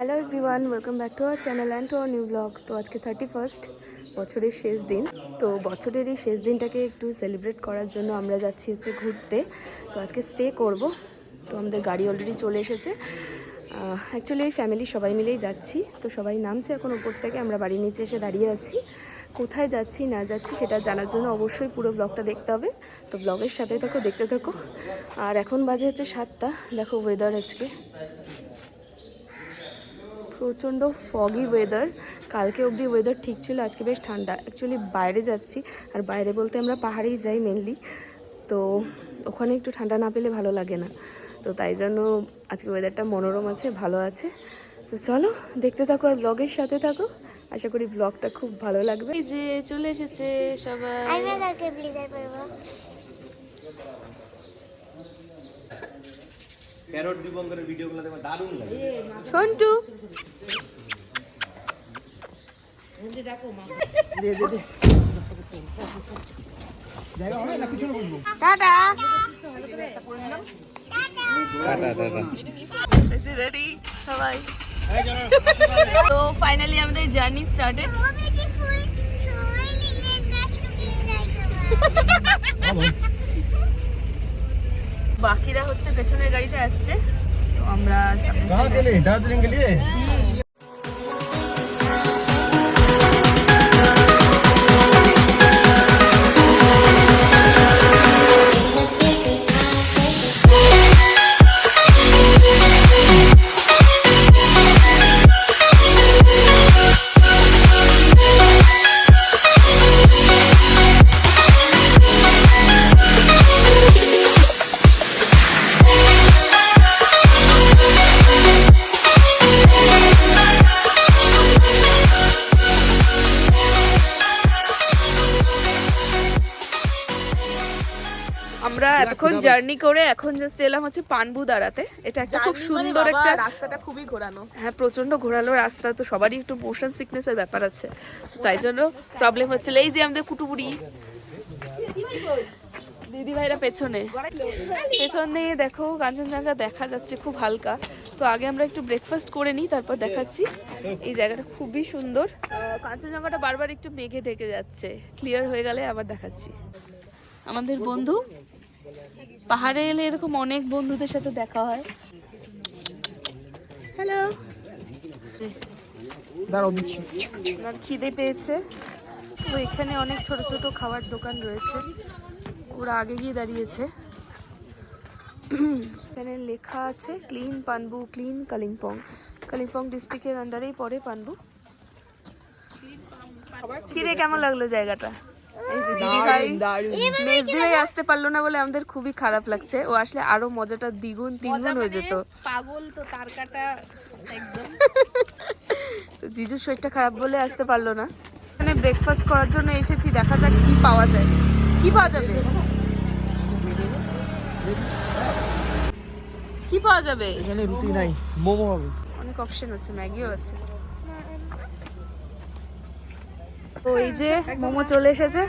Hello everyone, welcome back to our channel and to our new blog. তো আজকে 31st, বছরের শেষ দিন। তো বছরের এই শেষ দিনটাকে একটু সেলিব্রেট করার জন্য আমরা যাচ্ছি হচ্ছে ঘুরতে। তো আজকে স্টে করব। তো আমাদের গাড়ি অলরেডি চলে এসেছে। অ্যাকচুয়ালি এই ফ্যামিলি সবাই মিলেই যাচ্ছি। তো সবাই নামছে এখন উপর থেকে, আমরা বাড়ির নিচে এসে দাঁড়িয়ে আছি। কোথায় যাচ্ছি না যাচ্ছি সেটা জানার জন্য অবশ্যই পুরো ব্লগটা দেখতে হবে। তো ব্লগের সাথে থাকো, দেখতে থাকো। আর এখন বাজে হচ্ছে 7টা। দেখো ওয়েদার আজকে প্রচণ্ড ফগি ওয়েদার। কালকে অবধি ওয়েদার ঠিক ছিল, আজকে বেশ ঠান্ডা। অ্যাকচুয়ালি বাইরে যাচ্ছি, আর বাইরে বলতে আমরা পাহাড়েই যাই মেনলি। তো ওখানে একটু ঠান্ডা না পেলে ভালো লাগে না। তো তাই জন্য আজকে ওয়েদারটা মনোরম আছে, ভালো আছে। তো চলো দেখতে থাকো আর ব্লগের সাথে থাকো। আশা করি ব্লগটা খুব ভালো লাগবে। এই যে চলে এসেছে সবাই। প্যারট দিবঙ্গের ভিডিওগুলো দেখো দারুণ লাগে। সন্টু দে দে দে জায়গা হবে না পিছনে বসবো। Tata tata tata. রেডি সবাই। তো ফাইনালি আমাদের জার্নি স্টার্টেড। বাকিরা হচ্ছে পেছনের গাড়িতে আসছে, তো আমরা দার্জিলিং গেলে আমরা এতক্ষণ জার্নি করে এখন জাস্ট এলাম হচ্ছে পানবু দাঁড়াতে। এটা একটা খুব সুন্দর একটা রাস্তাটা খুবই ঘোরানো। হ্যাঁ, প্রচন্ড ঘোরালো রাস্তা। তো সবারই একটু মোশন সিকনেসের ব্যাপার আছে, তাই জন্য প্রবলেম হচ্ছিল। এই যে আমাদের কুটুবুড়ি দিদি ভাইরা পেছনে দেখো কাঞ্চনজঙ্ঘা দেখা যাচ্ছে খুব হালকা। তো আগে আমরা একটু ব্রেকফাস্ট করে নিই, তারপর দেখাচ্ছি। এই জায়গাটা খুবই সুন্দর। কাঞ্চনজঙ্ঘাটা বারবার একটু মেঘে ঢেকে যাচ্ছে, ক্লিয়ার হয়ে গেলে আবার দেখাচ্ছি। আমাদের বন্ধু, পাহাড়ে এলে এরকম অনেক বন্ধুদের সাথে দেখা হয়। হ্যালো, খিদে পেয়েছে। তো এখানে অনেক ছোট ছোট খাবার দোকান রয়েছে, ওরা আগে গিয়ে দাঁড়িয়েছে। এখানে লেখা আছে ক্লিন পানবু, ক্লিন কালিম্পং। কালিম্পং ডিস্ট্রিক্টের আন্ডারেই পড়ে পানবু। কিরে, কেমন লাগলো জায়গাটা? এই যে দিদি ভাই, মেজদি ভাই আসতে পারলো না বলে আমাদের খুবই খারাপ লাগছে। ও আসলে আরো মজাটা দ্বিগুণ তিনগুণ হয়ে যেত। পাগল তো তার কাটা একদম। জিজুর শরীরটা খারাপ বলে আসতে পারলো না। এখানে ব্রেকফাস্ট করার জন্য এসেছি, দেখা যাক কি পাওয়া যায়। কি পাওয়া যাবে? কি পাওয়া যাবে? এখানে রুটি নাই, মোমো হবে। অনেক অপশন আছে, ম্যাগিও আছে। তো এই যে মোমো চলে এসেছে।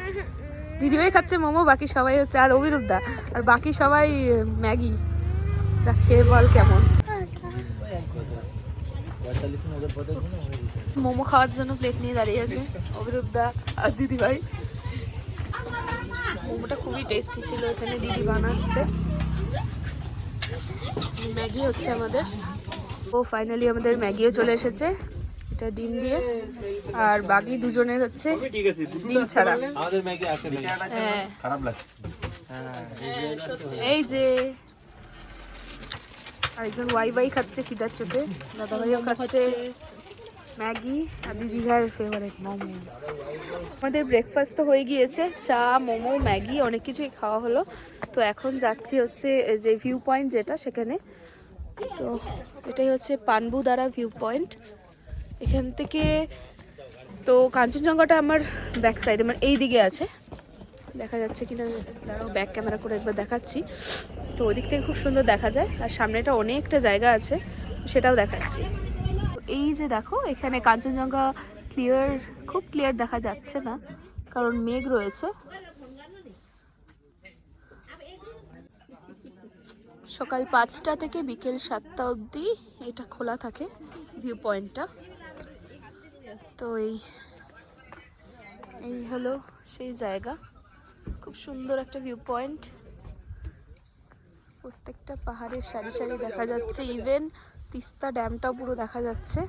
দিদিভাই খাচ্ছে মোমো, বাকি সবাই হচ্ছে আর অভিরূপদা, আর বাকি সবাই ম্যাগি। যা খেয়ে বল কেমন। মোমো খাওয়ার জন্য প্লেট নিয়ে দাঁড়িয়ে আছে অভিরূপদা আর দিদিভাই। মোমোটা খুবই টেস্টি ছিল, এখানে দিদি বানাচ্ছে। ম্যাগি হচ্ছে আমাদের। ও ফাইনালি আমাদের ম্যাগিও চলে এসেছে, এটা ডিম দিয়ে। আর বাকি দুজনের হচ্ছে ডিম ছাড়া। আমাদের ম্যাগি আসে না, হ্যাঁ খারাপ লাগছে। এই যে আরেকজন ওয়াই খাচ্ছে খিদার চোটে, দাদা ভাইও খাচ্ছে ম্যাগি, আর দিদি ভাইয়ের ফেভারিট মোমো। আমাদের ব্রেকফাস্ট তো হয়ে গিয়েছে, চা, মোমো, ম্যাগি অনেক কিছুই খাওয়া হলো। তো এখন যাচ্ছি হচ্ছে যে ভিউ পয়েন্ট যেটা, সেখানে। তো এটাই হচ্ছে পানবু দ্বারা ভিউ পয়েন্ট। এখান থেকে তো কাঞ্চনজঙ্ঘাটা আমার ব্যাক সাইডে, মানে এই দিকে আছে, দেখা যাচ্ছে কিনা দাঁড়াও ব্যাক ক্যামেরা করে একবার দেখাচ্ছি। তো ওদিক থেকে খুব সুন্দর দেখা যায়, আর সামনেটা অনেকটা জায়গা আছে, সেটাও দেখাচ্ছি। তো এই যে দেখো, এখানে কাঞ্চনজঙ্ঘা খুব ক্লিয়ার দেখা যাচ্ছে না, কারণ মেঘ রয়েছে। সকাল 5টা থেকে বিকেল 7টা অবধি এটা খোলা থাকে ভিউ পয়েন্টটা। তো এই হলো সেই জায়গা, খুব সুন্দর একটা ভিউ পয়েন্ট। প্রত্যেকটা পাহাড়ের সারি সারি দেখা যাচ্ছে, ইভেন তিস্তা ড্যামটাও পুরো দেখা যাচ্ছে।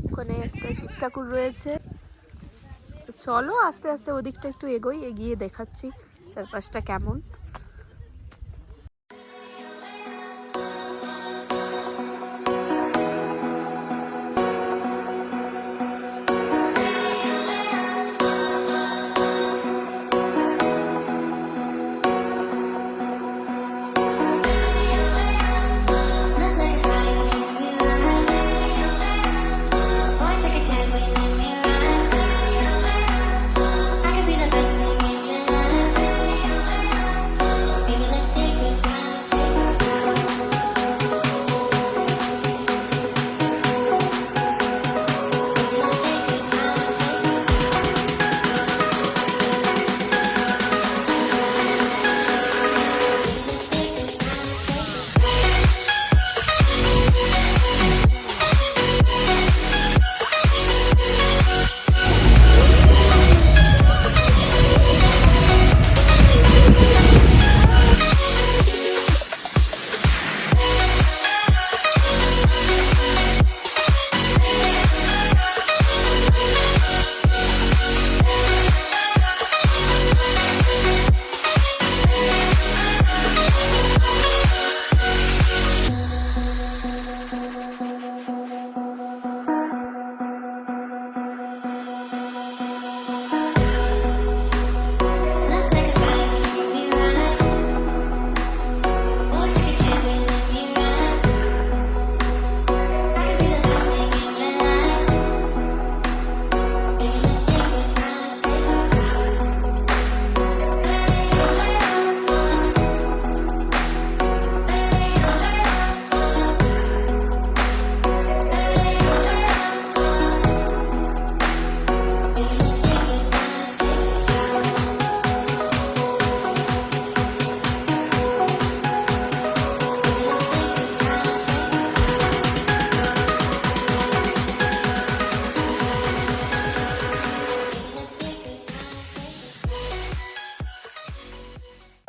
ওখানে একটা শিব ঠাকুর রয়েছে। তো চলো আস্তে আস্তে ওদিকটা একটু এগিয়ে দেখাচ্ছি চারপাশটা কেমন।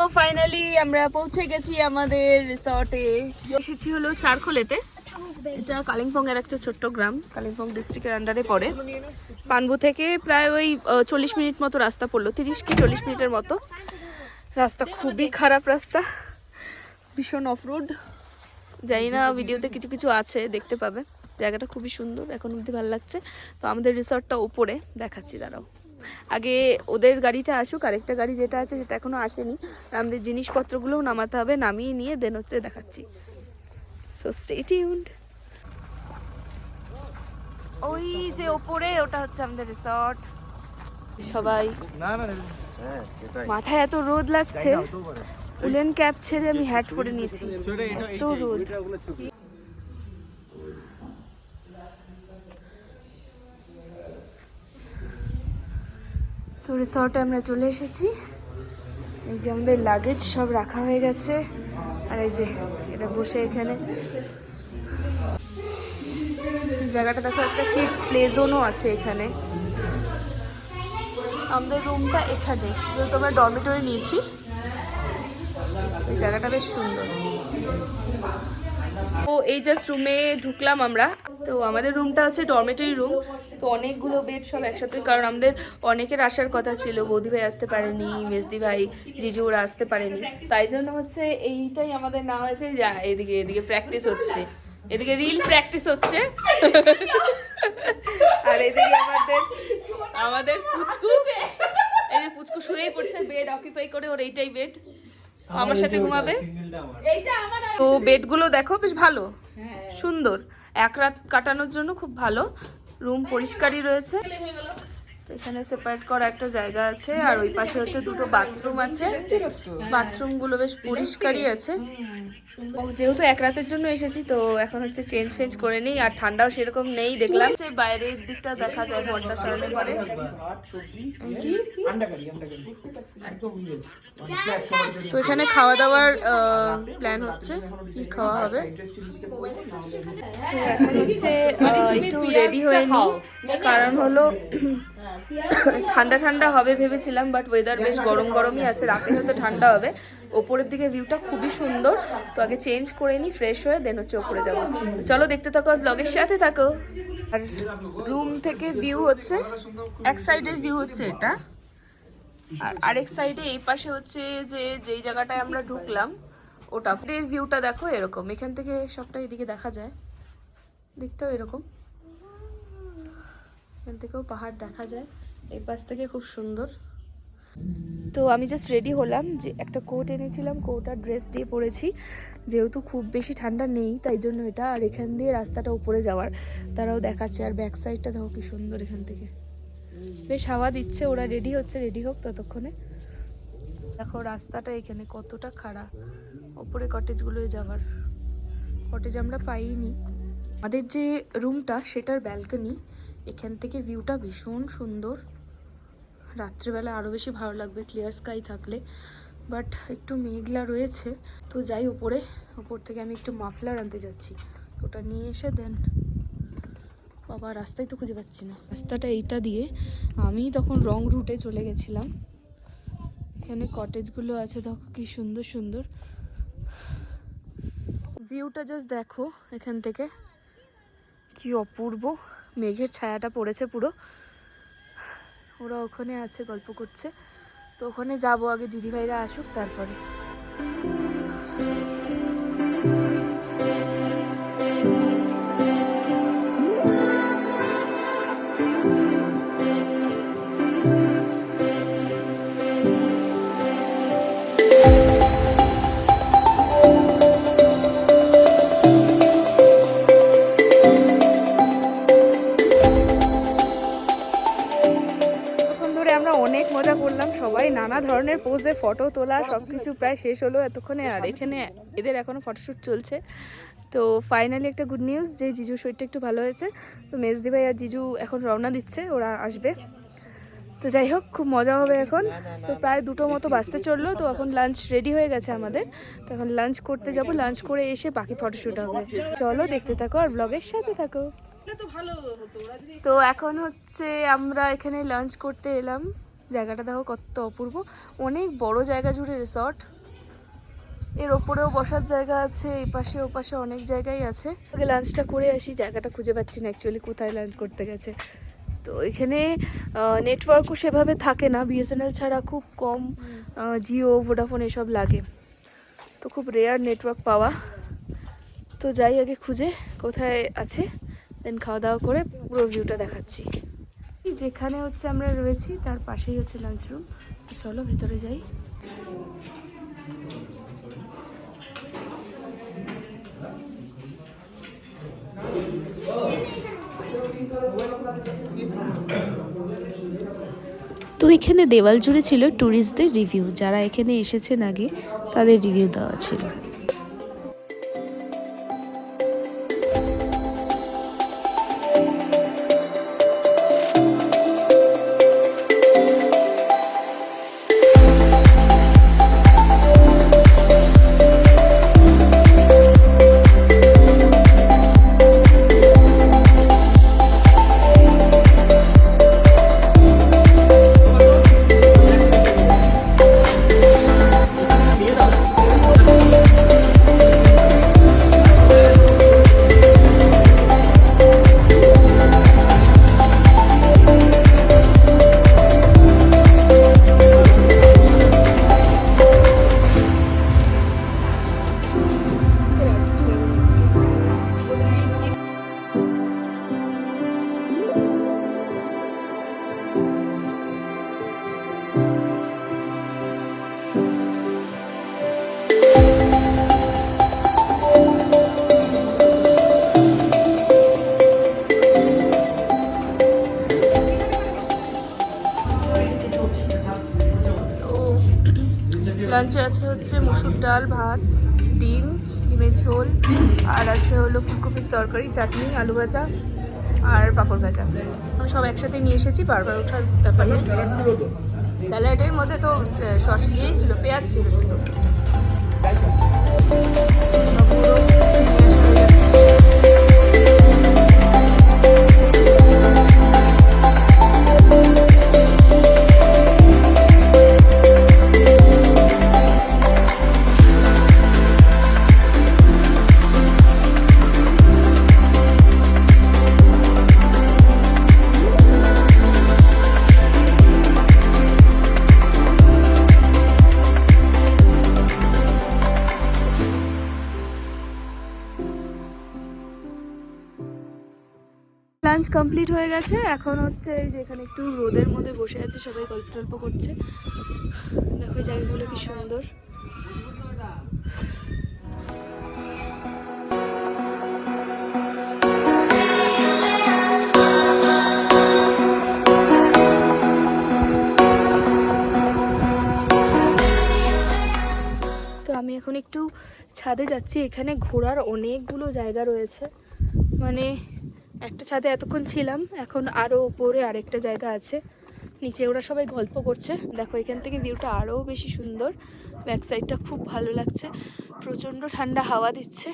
তো ফাইনালি আমরা পৌঁছে গেছি আমাদের রিসর্টে। এসেছি হলো চারখোলেতে। এটা কালিম্পং এর একটা ছোট্ট গ্রাম, কালিম্পং ডিস্ট্রিক্টের আন্ডারে পড়ে। পানবু থেকে প্রায় ওই 40 মিনিট মতো রাস্তা পড়লো, 30 কি 40 মিনিটের মতো রাস্তা। খুবই খারাপ রাস্তা, ভীষণ অফরোড। জানি না ভিডিওতে কিছু কিছু আছে, দেখতে পাবে। জায়গাটা খুবই সুন্দর, এখন অবধি ভালো লাগছে। তো আমাদের রিসর্টটা উপরে দেখাচ্ছি, দাঁড়াও। আগে ওদের গাড়িটা আসুক, আরেকটা গাড়ি যেটা আছে সেটা এখনো আসেনি। আমাদের জিনিসপত্রগুলোও নামাতে হবে, নামিয়ে নিয়ে দেন হচ্ছে দেখাচ্ছি। So stay tuned. ওই যে ওপরে ওটা হচ্ছে আমাদের রিসর্ট। সবাই মাথায় এত রোদ লাগছে, উলেন ক্যাপ ছেড়ে আমি হ্যাট পরে নিয়েছি, এত রোদ। তো রিসর্টে আমরা চলে এসেছি। এই যে আমাদের লাগেজ সব রাখা হয়ে গেছে, আর এই যে এটা বসে এখানে জায়গাটা দেখো, একটা কিডস প্লে জোনও আছে এখানে। আমাদের রুমটা এখানে, যেহেতু আমরা ডরমিটরি নিয়েছি। এই জায়গাটা বেশ সুন্দর। তো এই জাস্ট রুমে ঢুকলাম আমরা। তো আমাদের রুমটা হচ্ছে ডরমিটরি রুম। তো অনেকগুলো বেড সব একসাথে, কারণ আমাদের অনেকের আসার কথা ছিল। বৌদি ভাই আসতে পারেনি, মেজদি ভাই, জিজু ওরা আসতে পারেনি। তাই জন্য হচ্ছে এইটাই আমাদের না হয়েছে। এদিকে প্র্যাকটিস হচ্ছে, এদিকে রিল প্র্যাকটিস হচ্ছে। আর এদিকে আমাদের পুচকু, এই যে পুচকু শুয়েই পড়ছে, বেড অকুপাই করে। ওর এইটাই বেড, আমার সাথে ঘুমাবে। তো বেডগুলো দেখো বেশ ভালো, সুন্দর, এক রাত কাটানোর জন্য খুব ভালো। রুম পরিষ্কারই রয়েছে। তো এখানে সেপারেট করা একটা জায়গা আছে, আর ওই পাশে হচ্ছে দুটো বাথরুম আছে। বাথরুমগুলো বেশ পরিষ্কারই আছে। যেহেতু এক রাতের জন্য এসেছি তো এখন হচ্ছে চেঞ্জ ফেঞ্জ করে নিই, আর ঠান্ডাও সেরকম নেই দেখলাম। যে বাইরের দিকটা দেখা যায় বর্ডার সরালে পরে। তো এখানে খাওয়া দাওয়ার প্ল্যান হচ্ছে, কি খাওয়া হবে। তো এখন হচ্ছে একটু রেডি হয়ে নিই, কারণ হলো ঠান্ডা ঠান্ডা হবে ভেবেছিলাম, বাট ওয়েদার বেশ গরম গরমই আছে। রাতে হয়তো ঠান্ডা হবে। ওপরের দিকে ভিউটা খুবই সুন্দর, তো আগে চেঞ্জ করে নিই, ফ্রেশ হয়ে দেন হচ্ছে ওপরে যাবো। চলো দেখতে থাকো আর ব্লগের সাথে থাকো। আর রুম থেকে ভিউ হচ্ছে, এক সাইডের ভিউ হচ্ছে এটা, আর আরেক সাইডে এই পাশে হচ্ছে যেই জায়গাটায় আমরা ঢুকলাম ওটা। এর ভিউটা দেখো এরকম, এখান থেকে সবটা এদিকে দেখা যায়, দিকটাও এরকম, এখান থেকেও পাহাড় দেখা যায়, এই পাশ থেকে খুব সুন্দর। তো আমি জাস্ট রেডি হলাম, যে একটা কোট এনেছিলাম, কোট আর ড্রেস দিয়ে পরেছি, যেহেতু খুব বেশি ঠান্ডা নেই তাই জন্য এটা। আর এখান দিয়ে রাস্তাটা উপরে যাওয়ার তারাও দেখাচ্ছে, আর ব্যাক সাইডটা দেখো কি সুন্দর, এখান থেকে বেশ হাওয়া দিচ্ছে। ওরা রেডি হচ্ছে, রেডি হোক ততক্ষণে। দেখো রাস্তাটা এখানে কতটা খাড়া, ওপরে কটেজগুলোয় যাওয়ার। কটেজ আমরা পাইনি। আমাদের যে রুমটা সেটার ব্যালকনি, এখান থেকে ভিউটা ভীষণ সুন্দর। রাত্রেবেলা আরও বেশি ভালো লাগবে ক্লিয়ার স্কাই থাকলে, বাট একটু মেঘলা রয়েছে। তো যাই ওপরে, ওপর থেকে আমি একটু মাফলার আনতে যাচ্ছি, ওটা নিয়ে এসে দেন। বাবা রাস্তায় তো খুঁজে পাচ্ছি না, রাস্তাটা এইটা দিয়ে। আমি তখন রং রুটে চলে গেছিলাম। এখানে কটেজগুলো আছে, দেখো কি সুন্দর সুন্দর ভিউটা। জাস্ট দেখো এখান থেকে কি অপূর্ব, মেঘের ছায়াটা পড়েছে পুরো। ওরা ওখানে আছে, গল্প করছে। তো ওখানে যাবো, আগে দিদিভাইরা আসুক তারপরে। অনেক মজা করলাম সবাই, নানা ধরনের পোজে ফটো তোলা সবকিছু প্রায় শেষ হলো এতক্ষণে। আর এখানে এদের এখনো ফটোশ্যুট চলছে। তো ফাইনালি একটা গুড নিউজ, যে জিজুর শরীরটা একটু ভালো হয়েছে। তো মেজদি ভাই আর জিজু এখন রওনা দিচ্ছে, ওরা আসবে। তো যাই হোক, খুব মজা হবে এখন। তো প্রায় 2টো মতো বাজতে চললো। তো এখন লাঞ্চ রেডি হয়ে গেছে আমাদের, তো এখন লাঞ্চ করতে যাব। লাঞ্চ করে এসে বাকি ফটোশ্যুট হবে। চলো দেখতে থাকো আর ব্লগের সাথে থাকো। তো এখন হচ্ছে আমরা এখানে লাঞ্চ করতে এলাম। জায়গাটা দেখো কত অপূর্ব, অনেক বড় জায়গা জুড়ে রিসর্ট। এর ওপরেও বসার জায়গা আছে, এই পাশে ও পাশে অনেক জায়গায় আছে। আগে লাঞ্চটা করে আসি, জায়গাটা খুঁজে পাচ্ছি না অ্যাকচুয়ালি কোথায় লাঞ্চ করতে গেছে। তো এখানে নেটওয়ার্কও সেভাবে থাকে না, বিএসএনএল ছাড়া খুব কম জিও ভোডাফোন এসব লাগে, তো খুব রেয়ার নেটওয়ার্ক পাওয়া। তো যাই আগে খুঁজে কোথায় আছে, দেন খাওয়া দাওয়া করে পুরো ভিউটা দেখাচ্ছি। যেখানে হচ্ছে আমরা রয়েছি তার পাশেই হচ্ছে লাঞ্চ রুম। চলো ভেতরে যাই। তো এখানে দেওয়াল জুড়ে ছিল ট্যুরিস্টদের রিভিউ, যারা এখানে এসেছেন আগে তাদের রিভিউ দেওয়া ছিল। লাঞ্চে আছে হচ্ছে মুসুর ডাল, ভাত, ডিমের ঝোল, আর আছে হলো ফুলকপির তরকারি, চাটনি, আলু ভাজা আর পাঁপড় ভাজা। আমি সব একসাথে নিয়ে এসেছি, বারবার ওঠার ব্যাপার নেই। স্যালাডের মধ্যে তো সস ইয়েই ছিল, পেঁয়াজ ছিল শুধু। লাঞ্চ কমপ্লিট হয়ে গেছে, এখন হচ্ছে এই যে এখানে একটু রোদের মধ্যে বসে আছে, সবাই গল্প টল্প করছে। দেখো এই জায়গাগুলো কি সুন্দর। তো আমি এখন একটু ছাদে যাচ্ছি। এখানে ঘোরার অনেকগুলো জায়গা রয়েছে, মানে একটা ছাদে এতক্ষণ ছিলাম, এখন আরও উপরে আরেকটা জায়গা আছে, নিচে ওরা সবাই গল্প করছে। দেখো এখান থেকে ভিউটা আরও বেশি সুন্দর, ব্যাক সাইডটা খুব ভালো লাগছে, প্রচণ্ড ঠান্ডা হাওয়া দিচ্ছে।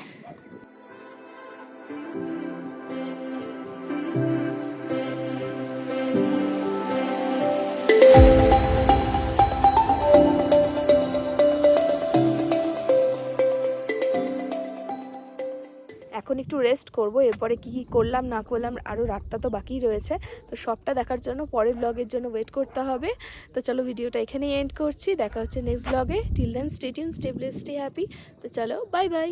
এখন একটু রেস্ট করব, এরপরে কি কি করলাম না করলাম, আরও রাতটা তো বাকিই রয়েছে, তো সবটা দেখার জন্য পরের ব্লগের জন্য ওয়েট করতে হবে। তো চলো ভিডিওটা এখানেই এন্ড করছি, দেখা হচ্ছে নেক্সট ব্লগে। Till then stay tune, stay blessed, stay happy. তো চলো বাই বাই।